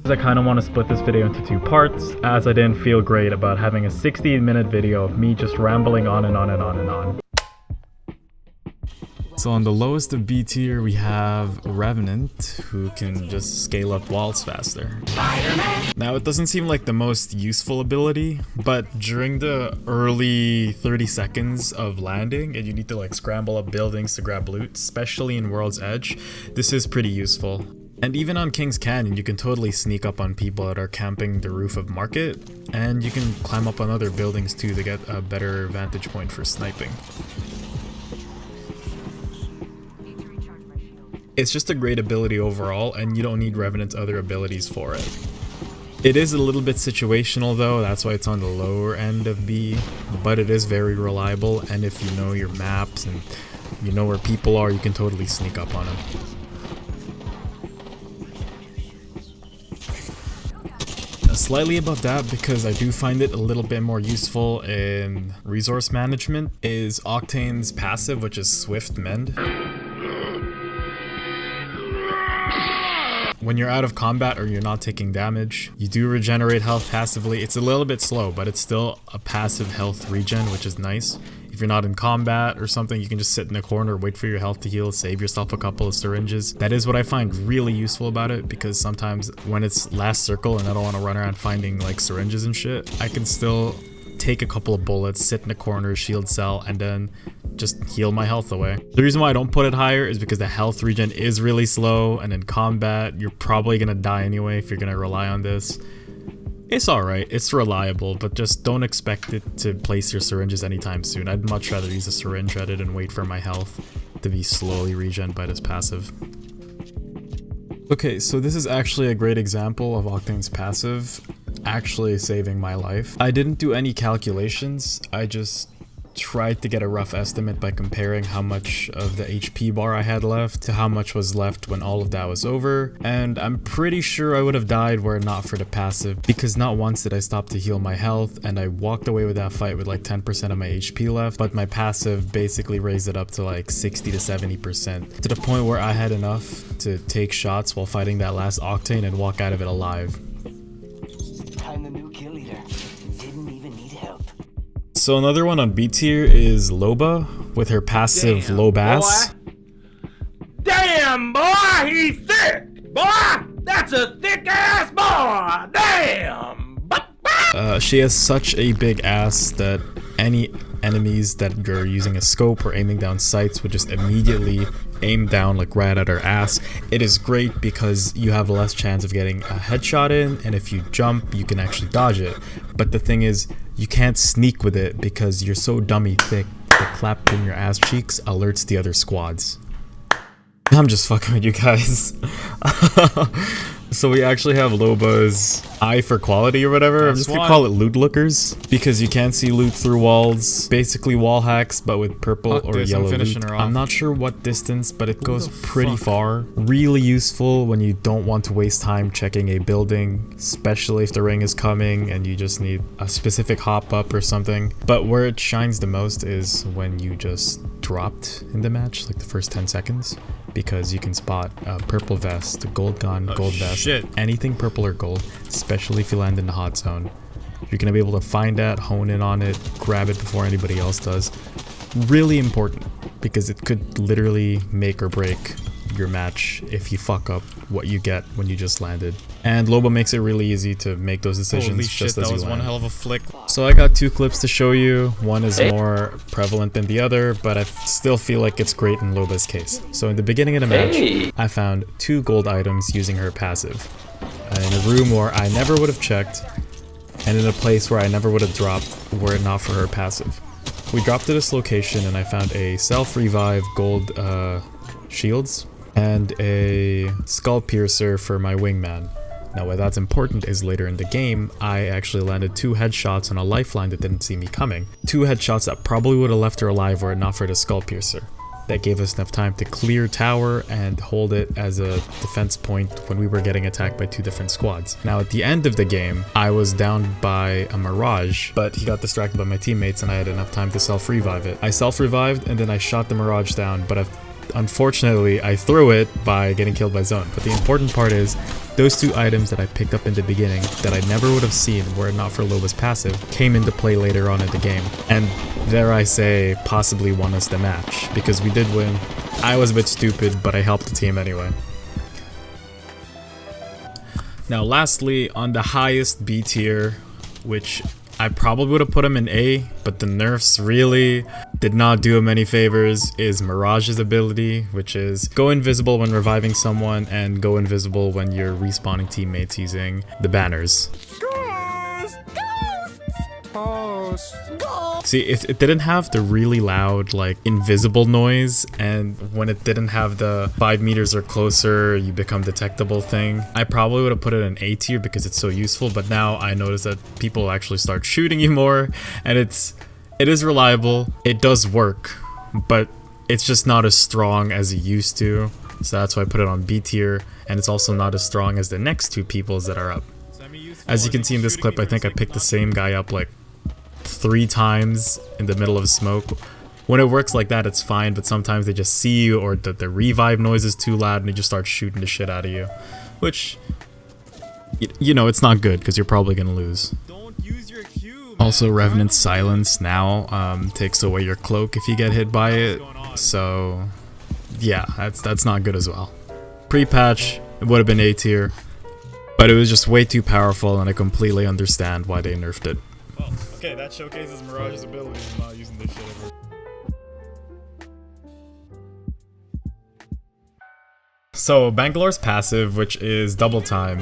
I kind of want to split this video into two parts, as I didn't feel great about having a 60-minute video of me just rambling on and on and on and on. So on the lowest of B tier, we have Revenant, who can just scale up walls faster. Now, it doesn't seem like the most useful ability, but during the early 30 seconds of landing, and you need to like scramble up buildings to grab loot, especially in World's Edge, this is pretty useful. And even on King's Canyon, you can totally sneak up on people that are camping the roof of Market, and you can climb up on other buildings too to get a better vantage point for sniping. It's just a great ability overall, and you don't need Revenant's other abilities for it. It is a little bit situational though, that's why it's on the lower end of B, but it is very reliable, and if you know your maps and you know where people are, you can totally sneak up on them. Slightly above that, because I do find it a little bit more useful in resource management, is Octane's passive, which is Swift Mend. When you're out of combat or you're not taking damage, you do regenerate health passively. It's a little bit slow, but it's still a passive health regen, which is nice. If you're not in combat or something, you can just sit in a corner, wait for your health to heal, save yourself a couple of syringes. That is what I find really useful about it, because sometimes when it's last circle and I don't want to run around finding like syringes and shit, I can still take a couple of bullets, sit in a corner, shield cell, and then just heal my health away. The reason why I don't put it higher is because the health regen is really slow, and in combat, you're probably gonna die anyway if you're gonna rely on this. It's alright, it's reliable, but just don't expect it to place your syringes anytime soon. I'd much rather use a syringe at it and wait for my health to be slowly regen by this passive. Okay, so this is actually a great example of Octane's passive actually saving my life. I didn't do any calculations, I just tried to get a rough estimate by comparing how much of the HP bar I had left to how much was left when all of that was over, and I'm pretty sure I would have died were it not for the passive, because not once did I stop to heal my health, and I walked away with that fight with like 10% of my HP left, but my passive basically raised it up to like 60 to 70%, to the point where I had enough to take shots while fighting that last Octane and walk out of it alive. I'm the new kill leader. Didn't even need help. So another one on B tier is Loba with her passive low bass. Damn, boy, he's thick! Boy, that's a thick ass boy! Damn! She has such a big ass that any enemies that you're using a scope or aiming down sights would just immediately aim down like right at her ass. It is great because you have less chance of getting a headshot in, and if you jump, you can actually dodge it. But the thing is, you can't sneak with it because you're so dummy thick. The clap in your ass cheeks alerts the other squads. I'm just fucking with you guys. So we actually have Loba's eye for quality or whatever. I'm just gonna call it loot lookers, because you can't see loot through walls. Basically wall hacks, but with purple or yellow loot. I'm not sure what distance, but it goes pretty far. Really useful when you don't want to waste time checking a building, especially if the ring is coming and you just need a specific hop up or something. But where it shines the most is when you just dropped in the match, like the first 10 seconds. Because you can spot a purple vest, gold gun, gold vest, anything purple or gold, especially if you land in the hot zone. You're going to be able to find that, hone in on it, grab it before anybody else does. Really important, because it could literally make or break your match if you fuck up what you get when you just landed. And Loba makes it really easy to make those decisions just as you land. That was one hell of a flick. So I got two clips to show you. One is more prevalent than the other, but I still feel like it's great in Loba's case. So in the beginning of the match, I found 2 gold items using her passive. In a room where I never would have checked, and in a place where I never would have dropped were it not for her passive. We dropped to this location and I found a self-revive gold shields and a skull piercer for my wingman. Now why that's important is later in the game, I actually landed 2 headshots on a lifeline that didn't see me coming. 2 headshots that probably would have left her alive were it not for the skull piercer. That gave us enough time to clear tower and hold it as a defense point when we were getting attacked by 2 different squads. Now at the end of the game, I was downed by a Mirage, but he got distracted by my teammates and I had enough time to self-revive it. I self-revived and then I shot the Mirage down, but Unfortunately, I threw it by getting killed by Zone. But the important part is, those two items that I picked up in the beginning that I never would have seen were it not for Loba's passive came into play later on in the game. And dare I say, possibly won us the match, because we did win. I was a bit stupid, but I helped the team anyway. Now lastly, on the highest B tier, which I probably would have put him in A, but the nerfs really did not do him any favors, is Mirage's ability, which is go invisible when reviving someone and go invisible when you're respawning teammates using the banners. See, it didn't have the really loud, like, invisible noise, and when it didn't have the 5 meters or closer, you become detectable thing, I probably would have put it in A tier because it's so useful, but now I notice that people actually start shooting you more, and it is reliable, it does work, but it's just not as strong as it used to, so that's why I put it on B tier, and it's also not as strong as the next two peoples that are up. As you can see in this clip, I think I picked the same guy up like 3 times in the middle of smoke. When it works like that, it's fine, but sometimes they just see you, or the revive noise is too loud and they just start shooting the shit out of you, which, you know, it's not good because you're probably gonna lose. Also, Revenant's silence now takes away your cloak if you get hit by it, so yeah, that's not good as well. Pre-patch, it would have been A tier, but it was just way too powerful, and I completely understand why they nerfed it. Well, okay, that showcases Mirage's ability of not using this shit ever. So, Bangalore's passive, which is double time.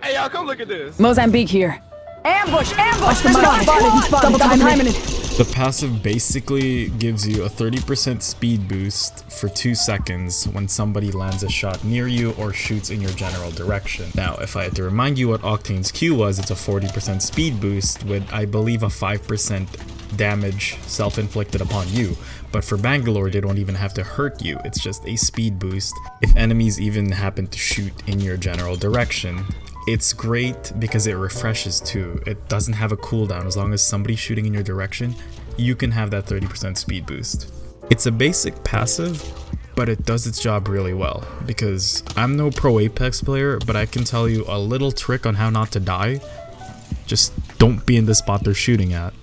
Hey, y'all, come look at this. Mozambique here. Ambush! Ambush! Double timing it. The passive basically gives you a 30% speed boost for 2 seconds when somebody lands a shot near you or shoots in your general direction. Now, if I had to remind you what Octane's Q was, it's a 40% speed boost with, I believe, a 5% damage self-inflicted upon you. But for Bangalore, they don't even have to hurt you, it's just a speed boost if enemies even happen to shoot in your general direction. It's great because it refreshes too. It doesn't have a cooldown. As long as somebody's shooting in your direction, you can have that 30% speed boost. It's a basic passive, but it does its job really well, because I'm no pro Apex player, but I can tell you a little trick on how not to die. Just don't be in the spot they're shooting at.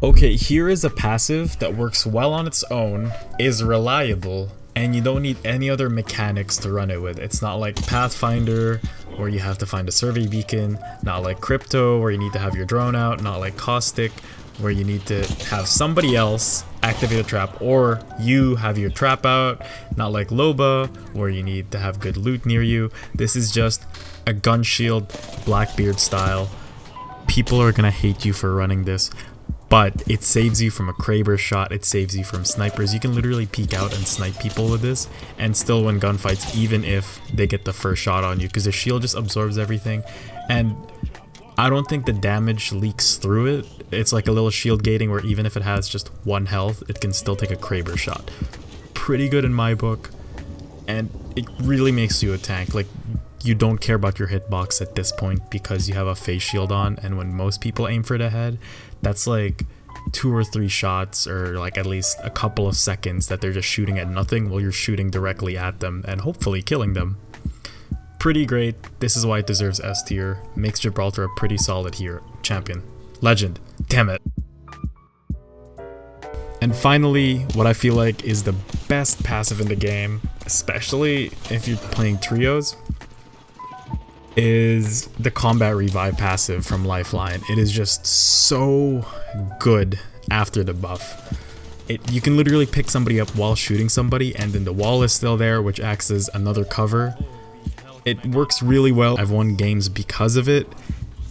Okay, here is a passive that works well on its own, is reliable, and you don't need any other mechanics to run it with. It's not like Pathfinder, where you have to find a survey beacon, not like Crypto, where you need to have your drone out, not like Caustic, where you need to have somebody else activate a trap, or you have your trap out, not like Loba, where you need to have good loot near you. This is just a gun shield, Blackbeard style. People are gonna hate you for running this, but it saves you from a Kraber shot, it saves you from snipers. You can literally peek out and snipe people with this and still win gunfights even if they get the first shot on you, because the shield just absorbs everything, and I don't think the damage leaks through it. It's like a little shield gating where even if it has just 1 health, it can still take a Kraber shot. Pretty good in my book, and it really makes you a tank. Like, you don't care about your hitbox at this point because you have a face shield on, and when most people aim for the head, that's like 2 or 3 shots, or like at least a couple of seconds that they're just shooting at nothing while you're shooting directly at them and hopefully killing them. Pretty great. This is why it deserves S tier. Makes Gibraltar a pretty solid here. Champion. Legend. Damn it. And finally, what I feel like is the best passive in the game, especially if you're playing trios, is the combat revive passive from Lifeline. It is just so good after the buff. You can literally pick somebody up while shooting somebody, and then the wall is still there, which acts as another cover. It works really well. I've won games because of it.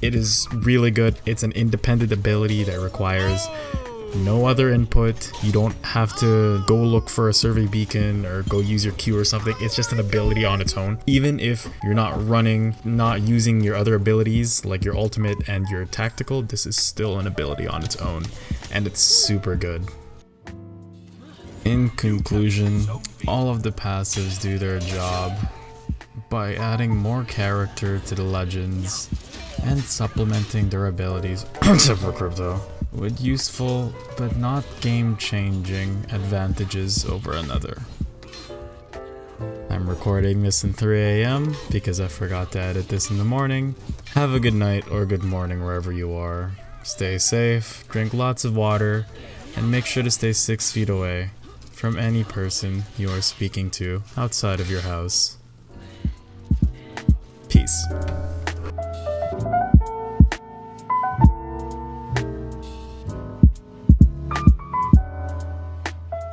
It is really good. It's an independent ability that requires no other input. You don't have to go look for a survey beacon or go use your Q or something. It's just an ability on its own. Even if you're not using your other abilities like your ultimate and your tactical, this is still an ability on its own, and it's super good. In conclusion, all of the passives do their job by adding more character to the legends and supplementing their abilities, except for crypto, with useful but not game-changing advantages over another. I'm recording this in 3 AM because I forgot to edit this in the morning. Have a good night or good morning wherever you are. Stay safe, drink lots of water, and make sure to stay 6 feet away from any person you are speaking to outside of your house. Peace.